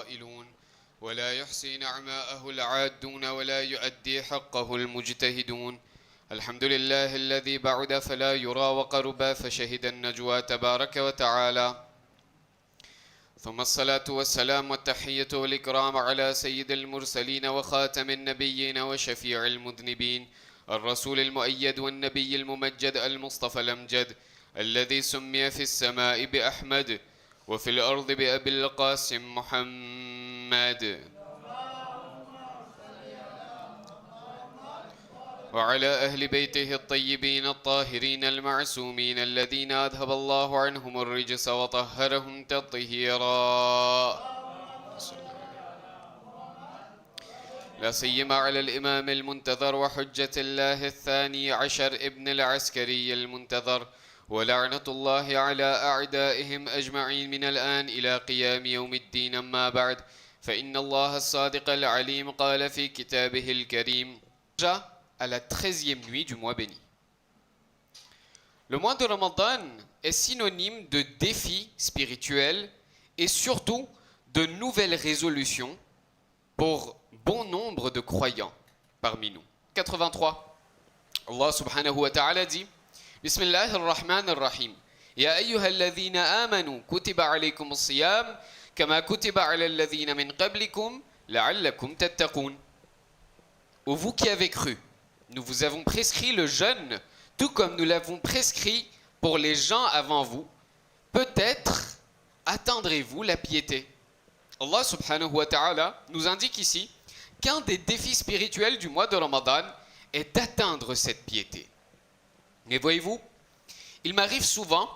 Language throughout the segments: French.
القائلون ولا يحصي نعماءه العادون ولا يؤدي حقه المجتهدون الحمد لله الذي بعد فلا يرى وقرب فشهد النجوى تبارك وتعالى ثم الصلاة والسلام والتحية والإكرام على سيد المرسلين وخاتم النبيين وشفيع المذنبين الرسول المؤيد والنبي الممجد المصطفى الأمجد الذي سمي في السماء بأحمد وفي الأرض بأبي القاسم محمد وعلى أهل بيته الطيبين الطاهرين المعصومين الذين أذهب الله عنهم الرجس وطهرهم تطهيرا لا سيما على الإمام المنتظر وحجة الله الثاني عشر ابن العسكري المنتظر ولعنة الله على أعدائهم أجمعين من الآن إلى قيام يوم الدين أما بعد فإن الله الصادق العليم قال في كتابه الكريم à la 13e nuit du mois béni. Le mois de Ramadan est synonyme de défis spirituels et surtout de nouvelles résolutions pour bon nombre de croyants parmi nous. 83. Allah subhanahu wa ta'ala dit Bismillah ar-Rahman ar-Rahim Ya ayyuha alladhina amanu kutiba alaykum as-siyam kama kutiba ala alladhina min qablikum la'allakum tattaqun. Ô vous qui avez cru, nous vous avons prescrit le jeûne, tout comme nous l'avons prescrit pour les gens avant vous. Peut-être atteindrez-vous la piété. Allah subhanahu wa ta'ala nous indique ici qu'un des défis spirituels du mois de Ramadan est d'atteindre cette piété. Mais voyez-vous, il m'arrive souvent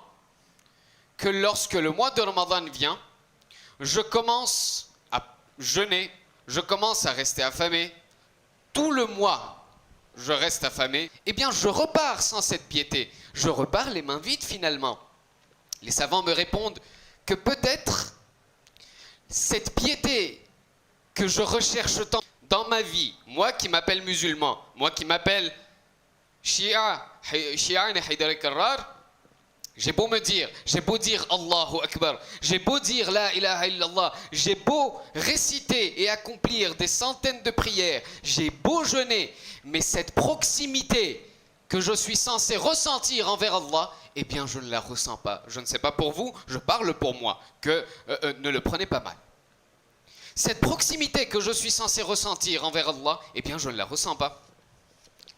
que lorsque le mois de Ramadan vient, je commence à jeûner, je commence à rester affamé. Tout le mois, je reste affamé, eh bien je repars sans cette piété. Je repars les mains vides finalement. Les savants me répondent que peut-être cette piété que je recherche tant dans ma vie, moi qui m'appelle musulman, moi qui m'appelle Shia Haydar al-Karrar, j'ai beau dire Allahu Akbar, j'ai beau dire La ilaha illallah, j'ai beau réciter et accomplir des centaines de prières, j'ai beau jeûner, mais cette proximité que je suis censé ressentir envers Allah, eh bien je ne la ressens pas. Je ne sais pas pour vous, je parle pour moi, que ne le prenez pas mal. Cette proximité que je suis censé ressentir envers Allah, eh bien je ne la ressens pas.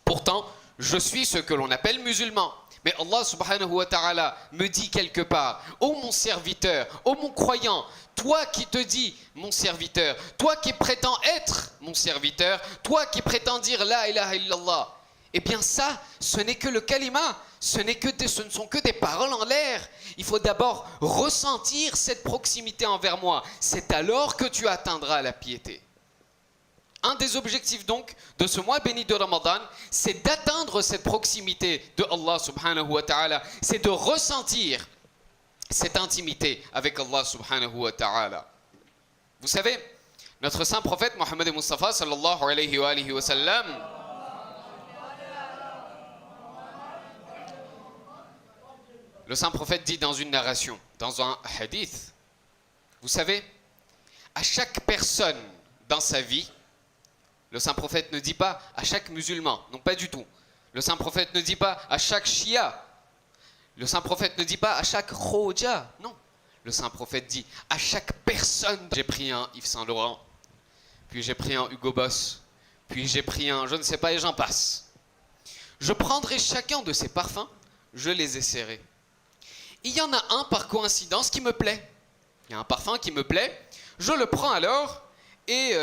Pourtant, je suis ce que l'on appelle musulman. Mais Allah subhanahu wa ta'ala me dit quelque part, ô mon serviteur, ô mon croyant, toi qui te dis mon serviteur, toi qui prétends être mon serviteur, toi qui prétends dire la ilaha illallah, eh bien ça, ce n'est que le kalima, ce ne sont que des paroles en l'air. Il faut d'abord ressentir cette proximité envers moi. C'est alors que tu atteindras la piété. Un des objectifs donc de ce mois béni de Ramadan, c'est d'atteindre cette proximité de Allah subhanahu wa ta'ala, c'est de ressentir cette intimité avec Allah subhanahu wa ta'ala. Vous savez, notre saint prophète Mohammed Mustafa sallallahu alayhi wa sallam, le saint prophète dit dans une narration, dans un hadith, vous savez, à chaque personne dans sa vie, le saint prophète ne dit pas à chaque musulman, non pas du tout. Le saint prophète ne dit pas à chaque shia. Le saint prophète ne dit pas à chaque khoja, non. Le saint prophète dit à chaque personne. J'ai pris un Yves Saint Laurent, puis j'ai pris un Hugo Boss, puis j'ai pris un je ne sais pas et j'en passe. Je prendrai chacun de ces parfums, je les essaierai. Il y en a un par coïncidence qui me plaît. Il y a un parfum qui me plaît, je le prends alors et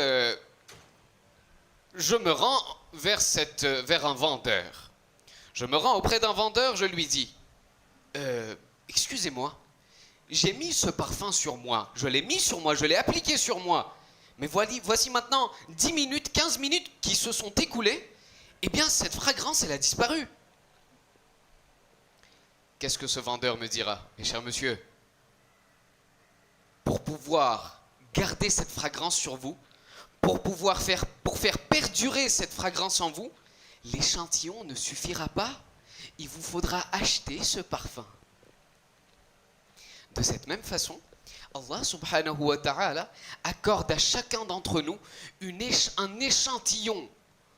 je me rends vers un vendeur. Je me rends auprès d'un vendeur, je lui dis excusez-moi, j'ai mis ce parfum sur moi, je l'ai mis sur moi, je l'ai appliqué sur moi, mais voici maintenant 10 minutes, 15 minutes qui se sont écoulées, eh bien cette fragrance elle a disparu. Qu'est-ce que ce vendeur me dira? Mes chers monsieur, pour pouvoir garder cette fragrance sur vous, pour faire perdurer cette fragrance en vous, l'échantillon ne suffira pas. Il vous faudra acheter ce parfum. De cette même façon, Allah subhanahu wa ta'ala accorde à chacun d'entre nous un échantillon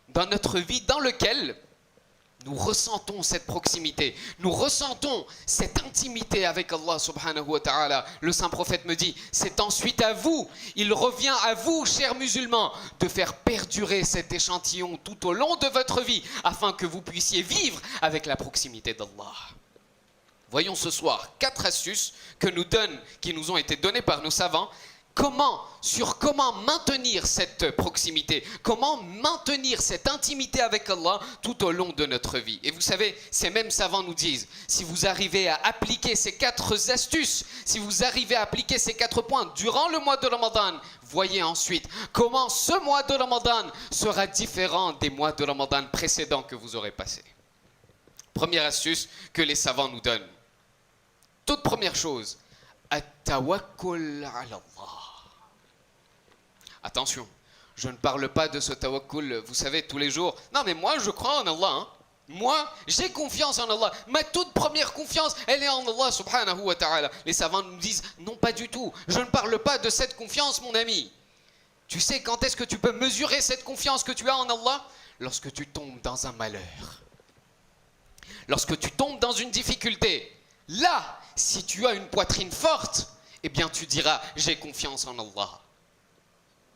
dans notre vie dans lequel nous ressentons cette proximité, nous ressentons cette intimité avec Allah subhanahu wa ta'ala. Le saint prophète me dit, c'est ensuite à vous, il revient à vous, chers musulmans, de faire perdurer cet échantillon tout au long de votre vie, afin que vous puissiez vivre avec la proximité d'Allah. Voyons ce soir 4 astuces qui nous ont été données par nos savants, sur comment maintenir cette proximité, comment maintenir cette intimité avec Allah tout au long de notre vie. Et vous savez, ces mêmes savants nous disent, si vous arrivez à appliquer ces 4 astuces, si vous arrivez à appliquer ces 4 points durant le mois de Ramadan, voyez ensuite comment ce mois de Ramadan sera différent des mois de Ramadan précédents que vous aurez passés. Première astuce que les savants nous donnent. Toute première chose, at-tawakkul ala Allah. Attention, je ne parle pas de ce tawakkul, vous savez, tous les jours. Non, mais moi, je crois en Allah. Hein. Moi, j'ai confiance en Allah. Ma toute première confiance, elle est en Allah subhanahu wa ta'ala. Les savants nous disent, non, pas du tout. Je ne parle pas de cette confiance, mon ami. Tu sais quand est-ce que tu peux mesurer cette confiance que tu as en Allah? Lorsque tu tombes dans un malheur. Lorsque tu tombes dans une difficulté. Là, si tu as une poitrine forte, eh bien tu diras, j'ai confiance en Allah.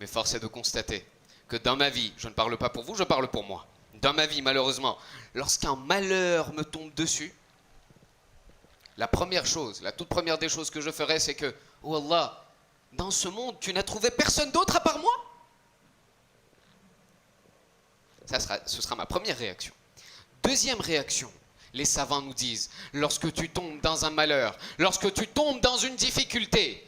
Mais force est de constater que dans ma vie, je ne parle pas pour vous, je parle pour moi. Dans ma vie, malheureusement, lorsqu'un malheur me tombe dessus, la toute première des choses que je ferai, c'est que, oh Allah, dans ce monde, tu n'as trouvé personne d'autre à part moi? Ce sera ma première réaction. Deuxième réaction, les savants nous disent, lorsque tu tombes dans un malheur, lorsque tu tombes dans une difficulté,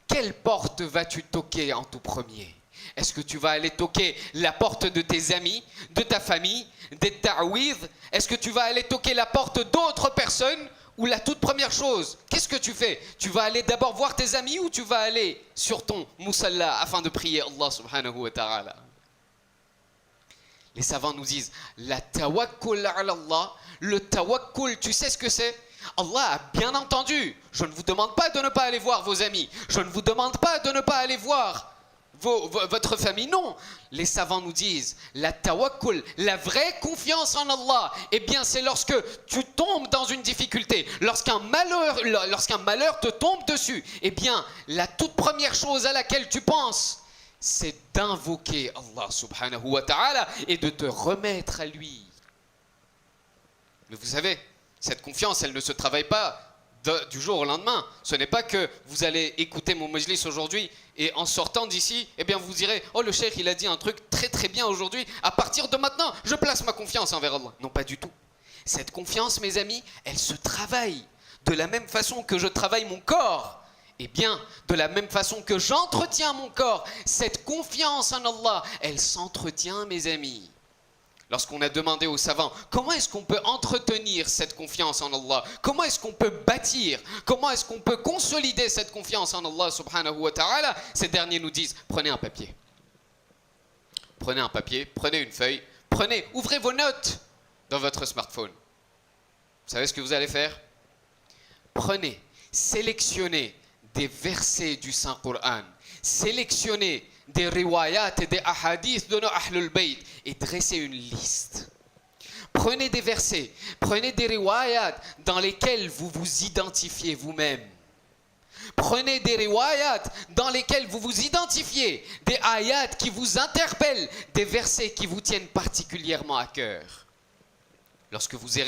quelle porte vas-tu toquer en tout premier? Est-ce que tu vas aller toquer la porte de tes amis, de ta famille, des ta'ouidh? Est-ce que tu vas aller toquer la porte d'autres personnes? Ou la toute première chose, qu'est-ce que tu fais? Tu vas aller d'abord voir tes amis ou tu vas aller sur ton musalla afin de prier Allah subhanahu wa ta'ala? Les savants nous disent, la tawakkul ala Allah, le tawakkul, tu sais ce que c'est? Allah a bien entendu, je ne vous demande pas de ne pas aller voir vos amis, je ne vous demande pas de ne pas aller voir votre famille, non. Les savants nous disent, la tawakkul, la vraie confiance en Allah, eh bien c'est lorsque tu tombes dans une difficulté, lorsqu'un malheur te tombe dessus, eh bien la toute première chose à laquelle tu penses, c'est d'invoquer Allah subhanahu wa ta'ala et de te remettre à lui. Mais vous savez, cette confiance, elle ne se travaille pas du jour au lendemain. Ce n'est pas que vous allez écouter mon majlis aujourd'hui et en sortant d'ici, eh bien vous direz, oh le cheikh il a dit un truc très très bien aujourd'hui, à partir de maintenant, je place ma confiance envers Allah. Non, pas du tout. Cette confiance, mes amis, elle se travaille de la même façon que je travaille mon corps. Eh bien, de la même façon que j'entretiens mon corps, cette confiance en Allah, elle s'entretient, mes amis. Lorsqu'on a demandé aux savants, comment est-ce qu'on peut entretenir cette confiance en Allah? Comment est-ce qu'on peut bâtir? Comment est-ce qu'on peut consolider cette confiance en Allah subhanahu wa ta'ala? Ces derniers nous disent, prenez un papier. Prenez un papier, prenez une feuille, ouvrez vos notes dans votre smartphone. Vous savez ce que vous allez faire? Prenez, sélectionnez des versets du Saint-Coran, sélectionnez des riwayat et des ahadiths de nos Ahlul Bayt et dressez une liste. Prenez des versets, prenez des riwayat dans lesquels vous vous identifiez vous-même. Prenez des riwayat dans lesquels vous vous identifiez, des ayats qui vous interpellent, des versets qui vous tiennent particulièrement à cœur. Lorsque vous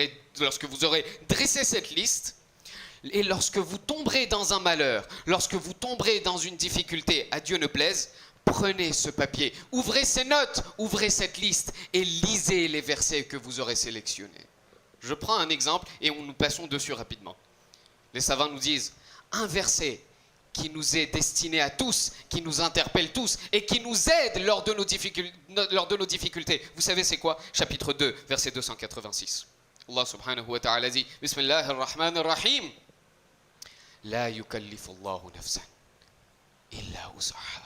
aurez dressé cette liste, et lorsque vous tomberez dans un malheur, lorsque vous tomberez dans une difficulté, à Dieu ne plaise, prenez ce papier, ouvrez ces notes, ouvrez cette liste et lisez les versets que vous aurez sélectionnés. Je prends un exemple et nous passons dessus rapidement. Les savants nous disent, un verset qui nous est destiné à tous, qui nous interpelle tous et qui nous aide lors de nos difficultés. Vous savez c'est quoi? Chapitre 2, verset 286. Allah subhanahu wa ta'ala dit, Bismillahir Rahmanir Rahim. La yukallifu Allahu nafsan illa wus'aha.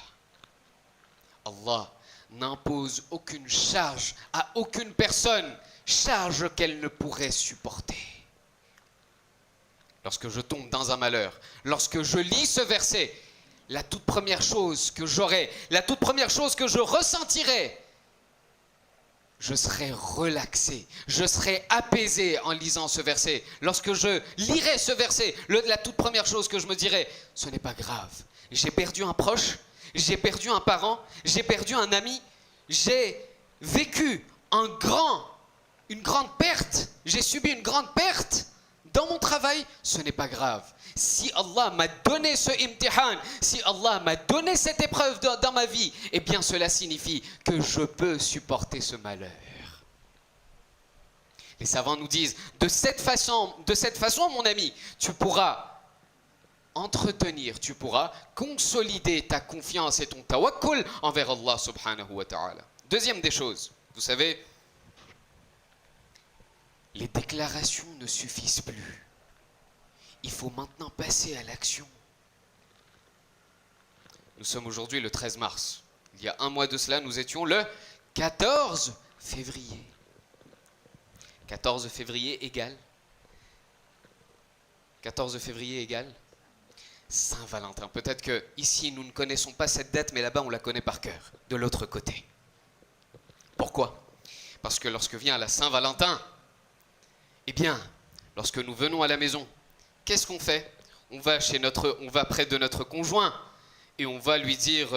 Allah n'impose aucune charge à aucune personne, charge qu'elle ne pourrait supporter. lorsque je tombe dans un malheur, lorsque je lis ce verset, la toute première chose que j'aurai, la toute première chose que je ressentirai, je serai relaxé, je serai apaisé en lisant ce verset. Lorsque je lirai ce verset, la toute première chose que je me dirai, ce n'est pas grave. J'ai perdu un proche, j'ai perdu un parent, j'ai perdu un ami, j'ai vécu une grande perte, j'ai subi une grande perte dans mon travail, ce n'est pas grave. Si Allah m'a donné ce imtihan, si Allah m'a donné cette épreuve dans ma vie, eh bien cela signifie que je peux supporter ce malheur. Les savants nous disent, de cette façon, mon ami, tu pourras entretenir, tu pourras consolider ta confiance et ton tawakkul envers Allah subhanahu wa ta'ala. Deuxième des choses, vous savez, les déclarations ne suffisent plus. Il faut maintenant passer à l'action. Nous sommes aujourd'hui le 13 mars. Il y a un mois de cela, nous étions le 14 février. 14 février égale 14 février égale Saint-Valentin. Peut-être que ici nous ne connaissons pas cette date, mais là-bas on la connaît par cœur, de l'autre côté. Pourquoi? Parce que lorsque vient la Saint-Valentin, eh bien, lorsque nous venons à la maison, qu'est-ce qu'on fait? On va près de notre conjoint et on va lui dire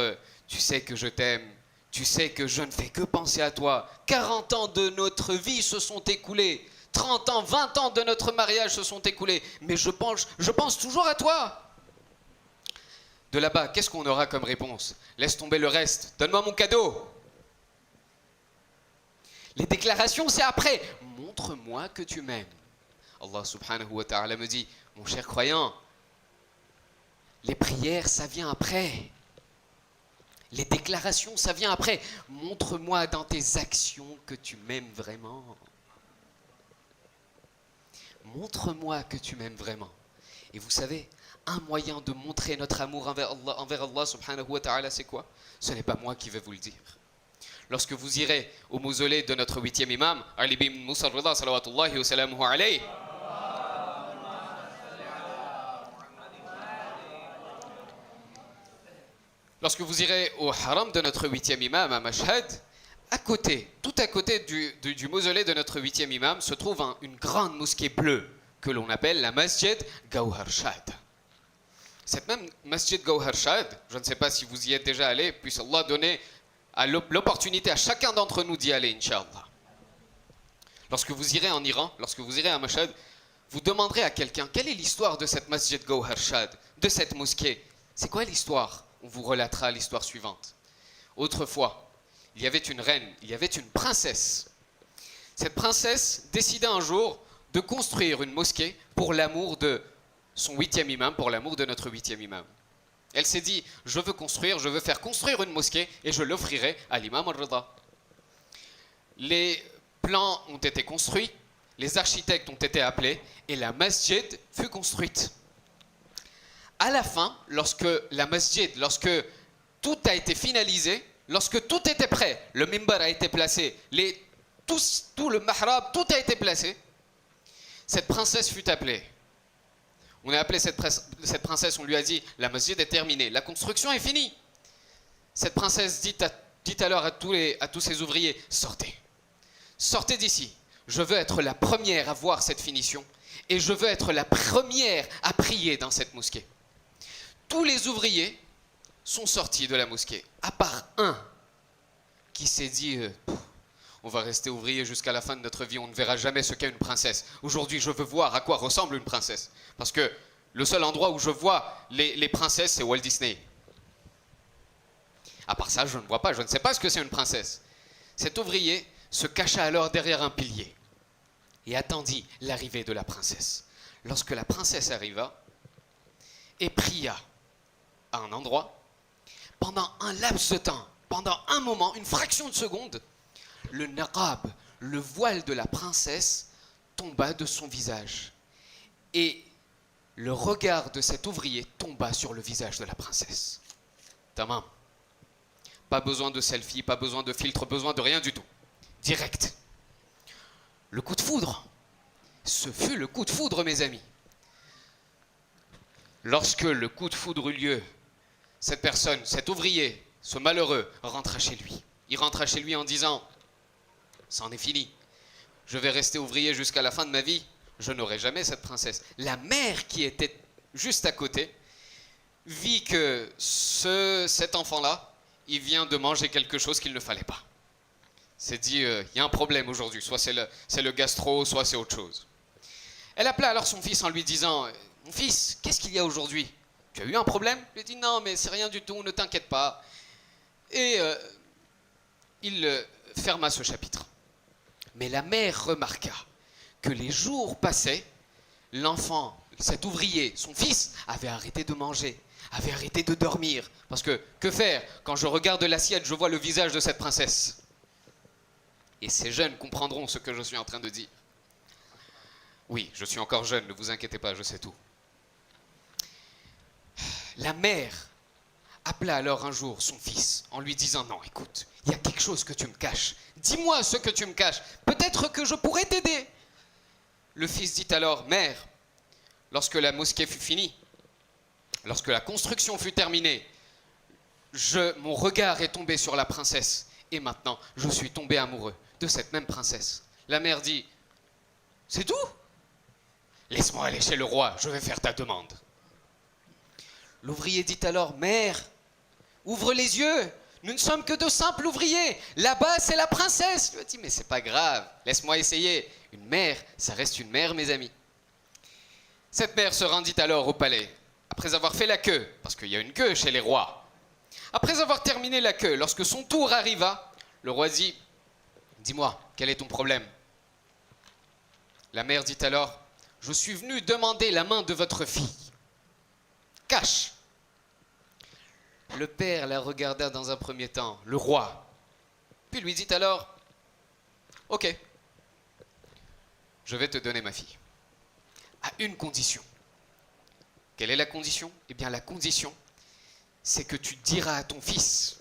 tu sais que je t'aime, tu sais que je ne fais que penser à toi. 40 ans de notre vie se sont écoulés, 30 ans, 20 ans de notre mariage se sont écoulés, mais je pense toujours à toi. De là-bas, qu'est-ce qu'on aura comme réponse? Laisse tomber le reste, donne-moi mon cadeau. Les déclarations, c'est après. Montre-moi que tu m'aimes. Allah subhanahu wa ta'ala me dit, mon cher croyant, les prières, ça vient après. Les déclarations, ça vient après. Montre-moi dans tes actions que tu m'aimes vraiment. Montre-moi que tu m'aimes vraiment. Et vous savez, un moyen de montrer notre amour envers Allah subhanahu wa ta'ala, c'est quoi? Ce n'est pas moi qui vais vous le dire. Lorsque vous irez au mausolée de notre 8e imam, Ali ibn Musa al-Rida, salawatullahi wa salamuhu alayhi, lorsque vous irez au haram de notre 8e imam à Mashhad, tout à côté du mausolée de notre 8e imam, se trouve une grande mosquée bleue que l'on appelle la Masjid Gawhar Shad. Cette même Masjid Gawhar Shad, je ne sais pas si vous y êtes déjà allé, puisse Allah donner l'opportunité à chacun d'entre nous d'y aller, Inch'Allah. Lorsque vous irez en Iran, lorsque vous irez à Mashhad, vous demanderez à quelqu'un quelle est l'histoire de cette Masjid Gawhar Shad, de cette mosquée. C'est quoi l'histoire? On vous relatera l'histoire suivante. Autrefois, il y avait une reine, il y avait une princesse. Cette princesse décida un jour de construire une mosquée pour l'amour de son 8e imam, pour l'amour de notre 8e imam. Elle s'est dit, je veux faire construire une mosquée et je l'offrirai à l'imam al-Rida. Les plans ont été construits, les architectes ont été appelés et la masjid fut construite. À la fin, lorsque tout a été finalisé, lorsque tout était prêt, le mimbar a été placé, tout le mahrab, tout a été placé, cette princesse fut appelée. On a appelé cette princesse, on lui a dit, la masjid est terminée, la construction est finie. Cette princesse dit alors à tous ses ouvriers, sortez d'ici. Je veux être la première à voir cette finition et je veux être la première à prier dans cette mosquée. Tous les ouvriers sont sortis de la mosquée, à part un qui s'est dit on va rester ouvrier jusqu'à la fin de notre vie, on ne verra jamais ce qu'est une princesse. Aujourd'hui, je veux voir à quoi ressemble une princesse. Parce que le seul endroit où je vois les princesses, c'est Walt Disney. À part ça, je ne vois pas, je ne sais pas ce que c'est une princesse. Cet ouvrier se cacha alors derrière un pilier et attendit l'arrivée de la princesse. Lorsque la princesse arriva et pria à un endroit, pendant un laps de temps, pendant un moment, une fraction de seconde, le naqab, le voile de la princesse, tomba de son visage. Et le regard de cet ouvrier tomba sur le visage de la princesse. Tamam. Pas besoin de selfie, pas besoin de filtre, besoin de rien du tout. Direct. Le coup de foudre. Ce fut le coup de foudre, mes amis. Lorsque le coup de foudre eut lieu, cette personne, cet ouvrier, ce malheureux, rentra chez lui. Il rentra chez lui en disant « C'en est fini. Je vais rester ouvrier jusqu'à la fin de ma vie. Je n'aurai jamais cette princesse. » La mère qui était juste à côté vit que cet enfant-là, il vient de manger quelque chose qu'il ne fallait pas. S'est dit, il y a un problème aujourd'hui, soit c'est le gastro, soit c'est autre chose. Elle appela alors son fils en lui disant, mon fils, qu'est-ce qu'il y a aujourd'hui? Tu as eu un problème? Il lui dit, non, mais c'est rien du tout, ne t'inquiète pas. Et il ferma ce chapitre. Mais la mère remarqua que les jours passaient, l'enfant, cet ouvrier, son fils, avait arrêté de manger, avait arrêté de dormir. Parce que faire quand je regarde l'assiette, je vois le visage de cette princesse? Et ces jeunes comprendront ce que je suis en train de dire. Oui, je suis encore jeune, ne vous inquiétez pas, je sais tout. La mère appela alors un jour son fils en lui disant, non, écoute, il y a quelque chose que tu me caches. Dis-moi ce que tu me caches. Peut-être que je pourrais t'aider. Le fils dit alors, mère, lorsque la mosquée fut finie, lorsque la construction fut terminée, mon regard est tombé sur la princesse et maintenant je suis tombé amoureux de cette même princesse. La mère dit, c'est tout? Laisse-moi aller chez le roi, je vais faire ta demande. L'ouvrier dit alors, mère, ouvre les yeux, nous ne sommes que de simples ouvriers, là-bas c'est la princesse. Il lui a dit, mais c'est pas grave, laisse-moi essayer. Une mère, ça reste une mère, mes amis. Cette mère se rendit alors au palais, après avoir fait la queue, parce qu'il y a une queue chez les rois. Après avoir terminé la queue, lorsque son tour arriva, le roi dit, dis-moi, quel est ton problème? La mère dit alors, je suis venu demander la main de votre fille. Cache. Le père la regarda dans un premier temps, le roi, puis lui dit alors, ok, je vais te donner ma fille, à une condition. Quelle est la condition? Eh bien la condition, c'est que tu diras à ton fils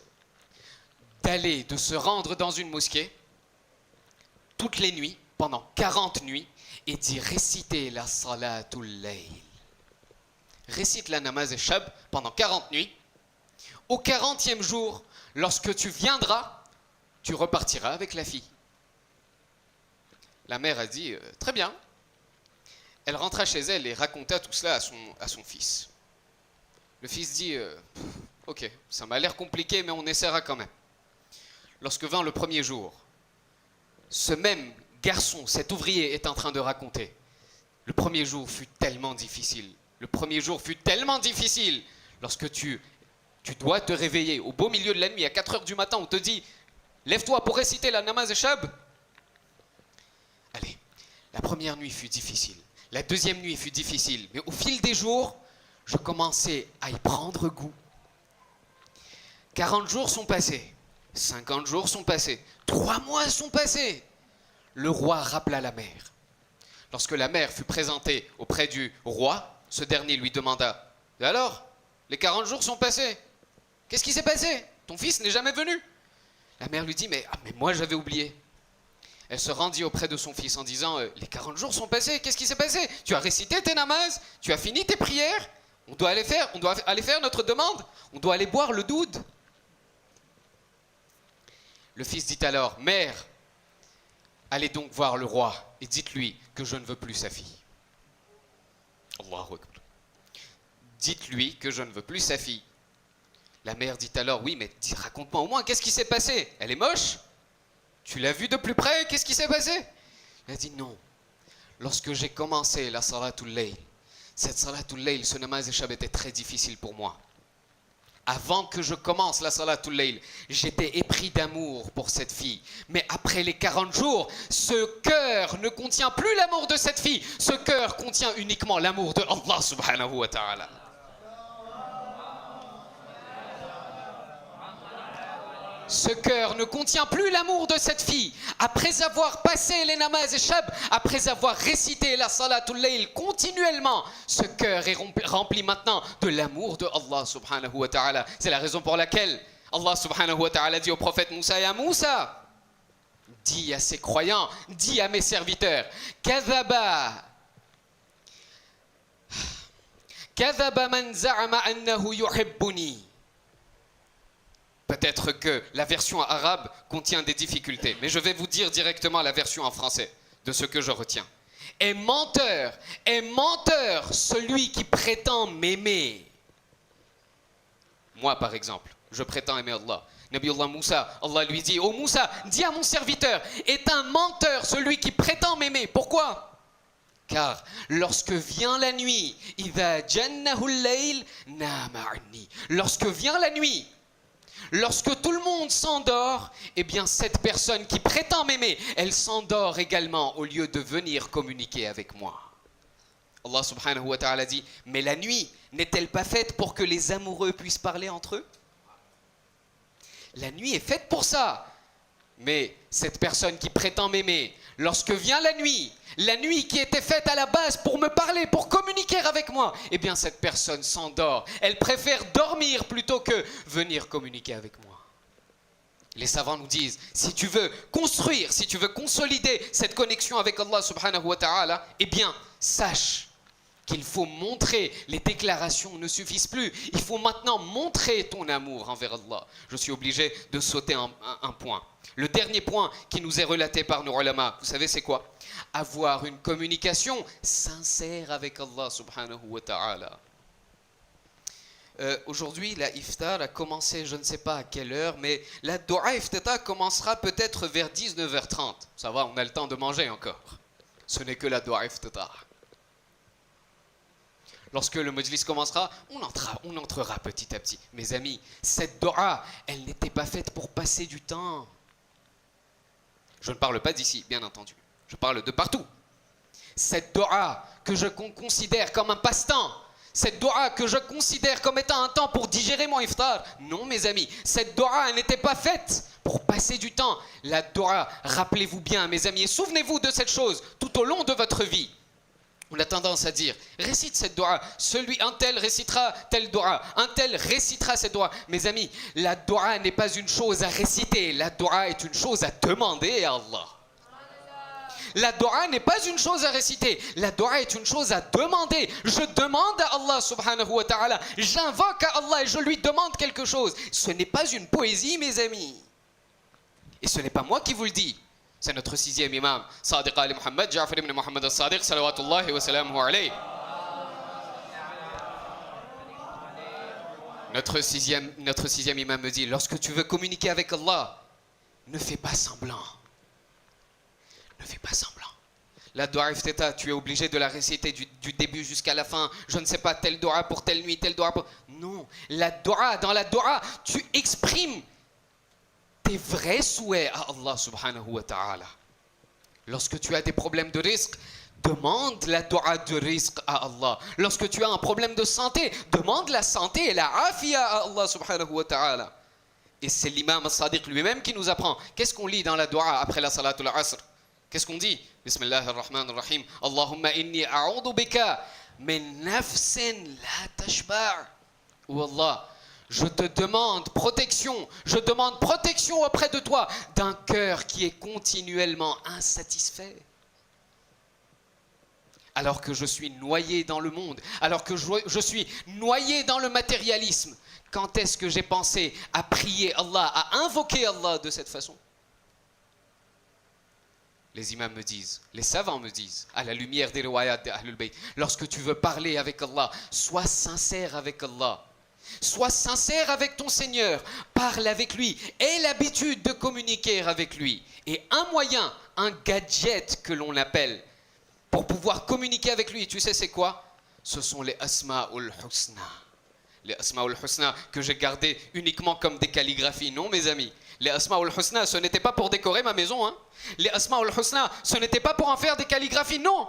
de se rendre dans une mosquée toutes les nuits, pendant 40 nuits, et d'y réciter la salatul layl. Récite la namaz et shab pendant 40 nuits. Au 40e jour, lorsque tu viendras, tu repartiras avec la fille. La mère a dit, très bien. Elle rentra chez elle et raconta tout cela à son fils. Le fils dit, ok, ça m'a l'air compliqué, mais on essaiera quand même. Lorsque vint le premier jour, ce même garçon, cet ouvrier est en train de raconter. Le premier jour fut tellement difficile. Le premier jour fut tellement difficile. Lorsque tu dois te réveiller au beau milieu de la nuit, à 4 heures du matin, on te dit, lève-toi pour réciter la namaz et shab. Allez, la première nuit fut difficile. La deuxième nuit fut difficile. Mais au fil des jours, je commençais à y prendre goût. 40 jours sont passés. 50 jours sont passés. 3 mois sont passés. Le roi rappela la mère. Lorsque la mère fut présentée auprès du roi, ce dernier lui demanda, « Alors, les 40 jours sont passés. Qu'est-ce qui s'est passé? Ton fils n'est jamais venu. » La mère lui dit, mais moi j'avais oublié. Elle se rendit auprès de son fils en disant, « Les 40 jours sont passés, qu'est-ce qui s'est passé? Tu as récité tes namazes, tu as fini tes prières, on doit aller faire notre demande, on doit aller boire le doud. » Le fils dit alors, « Mère, allez donc voir le roi et dites-lui que je ne veux plus sa fille. » Allahu Akbar. Dites-lui que je ne veux plus sa fille. La mère dit alors, oui, mais raconte-moi au moins, qu'est-ce qui s'est passé? Elle est moche? Tu l'as vue de plus près? Qu'est-ce qui s'est passé? Elle a dit non. Lorsque j'ai commencé la salatul layl, cette salatul layl, ce namaz échab était très difficile pour moi. Avant que je commence la salatul layl, j'étais épris d'amour pour cette fille. Mais après les 40 jours, ce cœur ne contient plus l'amour de cette fille. Ce cœur contient uniquement l'amour de Allah subhanahu wa ta'ala. Ce cœur ne contient plus l'amour de cette fille. Après avoir passé les namaz et shab, après avoir récité la salatul layl continuellement, ce cœur est rempli maintenant de l'amour de Allah subhanahu wa ta'ala. C'est la raison pour laquelle Allah subhanahu wa ta'ala dit au prophète Moussa, ya Moussa, dis à ses croyants, dis à mes serviteurs, Kadhaba كذب من زعم أنه يحبني. Peut-être que la version arabe contient des difficultés, mais je vais vous dire directement la version en français de ce que je retiens. Est menteur celui qui prétend m'aimer. Moi, par exemple, je prétends aimer Allah. Nabiullah Moussa, Allah lui dit, « Oh Moussa, dis à mon serviteur, est un menteur celui qui prétend m'aimer. » Pourquoi ? Car lorsque vient la nuit, إِذَا جَنَّهُ اللَّيْلِ نَامَ عَنِّي. Lorsque vient la nuit, lorsque tout le monde s'endort, eh bien cette personne qui prétend m'aimer, elle s'endort également au lieu de venir communiquer avec moi. Allah subhanahu wa ta'ala dit, mais la nuit n'est-elle pas faite pour que les amoureux puissent parler entre eux? La nuit est faite pour ça. Mais cette personne qui prétend m'aimer, lorsque vient la nuit qui était faite à la base pour me parler, pour communiquer avec moi, eh bien cette personne s'endort. Elle préfère dormir plutôt que venir communiquer avec moi. Les savants nous disent, si tu veux construire, si tu veux consolider cette connexion avec Allah subhanahu wa ta'ala, eh bien sache qu'il faut montrer, les déclarations ne suffisent plus. Il faut maintenant montrer ton amour envers Allah. Je suis obligé de sauter un point. Le dernier point qui nous est relaté par nos ulama, vous savez c'est quoi? Avoir une communication sincère avec Allah subhanahu wa ta'ala. Aujourd'hui, la iftar a commencé, je ne sais pas à quelle heure, mais la dua iftata commencera peut-être vers 19h30. Ça va, on a le temps de manger encore. Ce n'est que la dua iftata. Lorsque le majlis commencera, on entrera petit à petit. Mes amis, cette dua, elle n'était pas faite pour passer du temps. Je ne parle pas d'ici, bien entendu. Je parle de partout. Cette dua que je considère comme un passe-temps, cette dua que je considère comme étant un temps pour digérer mon iftar, non mes amis, cette dua elle n'était pas faite pour passer du temps. La dua, rappelez-vous bien mes amis, et souvenez-vous de cette chose tout au long de votre vie. On a tendance à dire, récite cette dua, un tel récitera telle dua, un tel récitera cette dua. Mes amis, la dua n'est pas une chose à réciter, la dua est une chose à demander à Allah. La dua n'est pas une chose à réciter, la dua est une chose à demander. Je demande à Allah subhanahu wa ta'ala, j'invoque à Allah et je lui demande quelque chose. Ce n'est pas une poésie mes amis. Et ce n'est pas moi qui vous le dis. C'est notre sixième imam, Sadiq Ali Muhammad, Ja'far ibn Muhammad al-Sadiq, salawatullahi wa salamuhu alayhi. Notre sixième imam me dit, lorsque tu veux communiquer avec Allah, ne fais pas semblant. Ne fais pas semblant. La dua iftita, tu es obligé de la réciter du début jusqu'à la fin. Je ne sais pas, telle dua pour telle nuit, telle dua pour... Non, dans la dua, tu exprimes tes vrais souhaits à Allah subhanahu wa ta'ala. Lorsque tu as des problèmes de risque, demande la dua de risque à Allah. Lorsque tu as un problème de santé, demande la santé et la afia à Allah subhanahu wa ta'ala. Et c'est l'imam al-Sadiq lui-même qui nous apprend. Qu'est-ce qu'on lit dans la dua après la salatul asr? Qu'est-ce qu'on dit? Bismillah ar-Rahman ar-Rahim. Allahumma inni a'udhu bika min nafsin la tashba'. Ou Allah, je te demande protection auprès de toi d'un cœur qui est continuellement insatisfait. Alors que je suis noyé dans le monde, alors que je suis noyé dans le matérialisme, quand est-ce que j'ai pensé à prier Allah, à invoquer Allah de cette façon? Les imams me disent, les savants me disent, à la lumière des riwayat de Ahlul Bayt, lorsque tu veux parler avec Allah, sois sincère avec Allah. Sois sincère avec ton Seigneur, parle avec lui, aie l'habitude de communiquer avec lui. Et un moyen, un gadget que l'on appelle pour pouvoir communiquer avec lui, tu sais c'est quoi? Ce sont les Asma'ul Husna. Les Asma'ul Husna que j'ai gardés uniquement comme des calligraphies. Non mes amis, les Asma'ul Husna ce n'était pas pour décorer ma maison. Hein. Les Asma'ul Husna ce n'était pas pour en faire des calligraphies, non.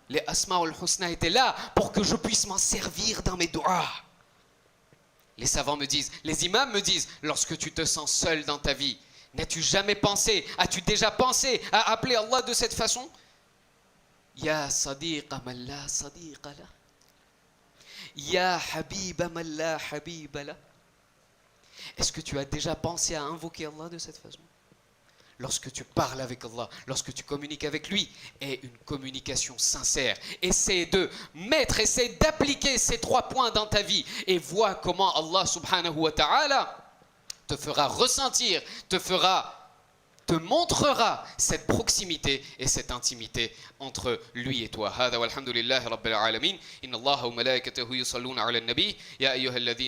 Les Asma'ul Husna étaient là pour que je puisse m'en servir dans mes doigts. Les savants me disent, les imams me disent, lorsque tu te sens seul dans ta vie, n'as-tu jamais pensé, as-tu déjà pensé à appeler Allah de cette façon? Ya sadiqa man la sadiqa la. Ya habiba man la habiba la. Est-ce que tu as déjà pensé à invoquer Allah de cette façon? lorsque tu parles avec Allah, lorsque tu communiques avec lui, ait une communication sincère. Essaie d'appliquer ces 3 points dans ta vie et vois comment Allah subhanahu wa ta'ala te fera ressentir, te montrera cette proximité et cette intimité entre lui et toi. هذا والحمد لله رب العالمين. إن الله وملائكته يصلون على النبي يا أيها الذين